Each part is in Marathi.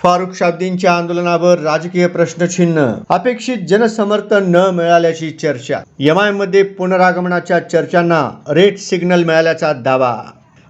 फारुख शाब्दींच्या आंदोलनावर राजकीय प्रश्नचिन्ह, अपेक्षित जनसमर्थन न मिळाल्याची चर्चा, एमआयएम मध्ये पुनरागमनाच्या चर्चांना रेड सिग्नल मिळाल्याचा दावा,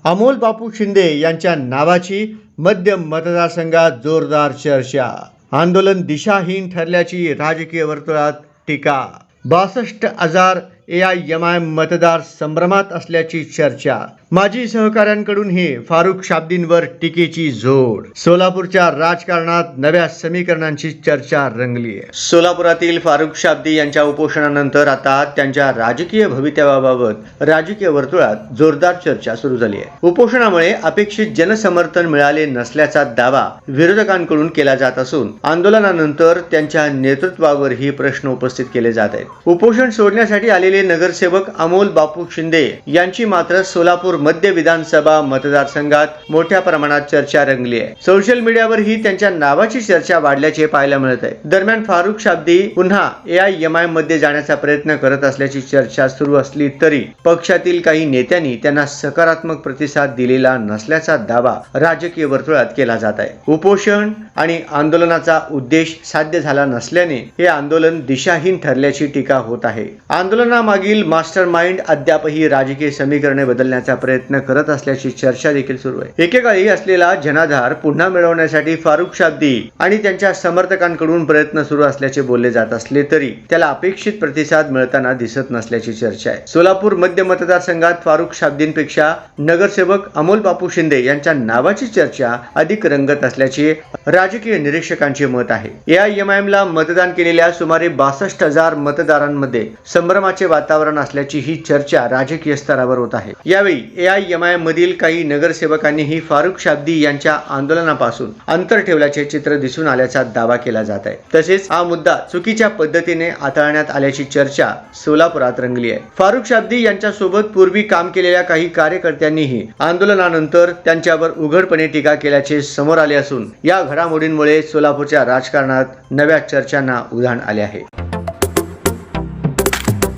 अमोल बापू शिंदे यांच्या नावाची मध्य मतदारसंघात जोरदार चर्चा, आंदोलन दिशाहीन ठरल्याची राजकीय वर्तुळात टीका, 62,000 एआयएमआयएम मतदार संभ्रमात असल्याची चर्चा, माजी सहकाऱ्यांकडूनही फारुख शाब्दींवर टीकेची झोड, सोलापूरच्या राजकारणात नव्या समीकरणांची चर्चा रंगली आहे. सोलापुरातील फारुख शाब्दी यांच्या उपोषणानंतर आता त्यांच्या राजकीय भवितव्याबाबत राजकीय वर्तुळात जोरदार चर्चा सुरू झाली आहे. उपोषणामुळे अपेक्षित जनसमर्थन मिळाले नसल्याचा दावा विरोधकांकडून केला जात असून आंदोलनानंतर त्यांच्या नेतृत्वावरही प्रश्न उपस्थित केले जात आहेत. उपोषण सोडण्यासाठी आलेले नगरसेवक अमोल बापू शिंदे यांची मात्र सोलापूर मध्य विधानसभा मतदारसंघात मोठ्या प्रमाणात चर्चा रंगली आहे. सोशल मीडियावरही त्यांच्या नावाची चर्चा वाढल्याचे पाहायला मिळत आहे. दरम्यान फारुख शाब्दी पुन्हा एआयएमआयएम मध्ये जाण्याचा प्रयत्न करत असल्याची चर्चा सुरू असली तरी पक्षातील काही नेत्यांनी त्यांना सकारात्मक प्रतिसाद दिलेला नसल्याचा दावा राजकीय वर्तुळात केला जात आहे. उपोषण आणि आंदोलनाचा उद्देश साध्य झाला नसल्याने हे आंदोलन दिशाहीन ठरल्याची टीका होत आहे. आंदोलनामागील मास्टर माइंड अद्यापही राजकीय समीकरणे बदलण्याचा प्रयत्न करत असल्याची चर्चा देखील सुरू आहे. एकेकाळी असलेला जनाधार पुन्हा मिळवण्यासाठी फारुख शाब्दी आणि त्यांच्या समर्थकांकडून प्रयत्न सुरू असल्याचे बोलले जात असले तरी त्याला अपेक्षित प्रतिसाद मिळताना दिसत नसल्याची चर्चा आहे. सोलापूर मध्य मतदारसंघात फारुख शाब्दींपेक्षा नगरसेवक अमोल बापू शिंदे यांच्या नावाची चर्चा अधिक रंगत असल्याचे राजकीय निरीक्षकांचे मत आहे. एआयएमआयएम ला मतदान केलेल्या सुमारे 62,000 मतदारांमध्ये संभ्रमाचे वातावरण असल्याची ही चर्चा राजकीय स्तरावर होत आहे. यावेळी एआयएमआयएम मधील काही नगरसेवकांनीही फारुख शाब्दी यांच्या आंदोलनापासून अंतर ठेवल्याचे चित्र दिसून आल्याचा दावा केला जात आहे. तसेच हा मुद्दा चुकीच्या पद्धतीने हाताळण्यात आल्याची चर्चा सोलापुरात रंगली आहे. फारुख शाब्दी यांच्या सोबत पूर्वी काम केलेल्या काही कार्यकर्त्यांनीही आंदोलनानंतर त्यांच्यावर उघडपणे टीका केल्याचे समोर आले असून या घडामोडींमुळे सोलापूरच्या राजकारणात नव्या चर्चांना उधाण आले आहे.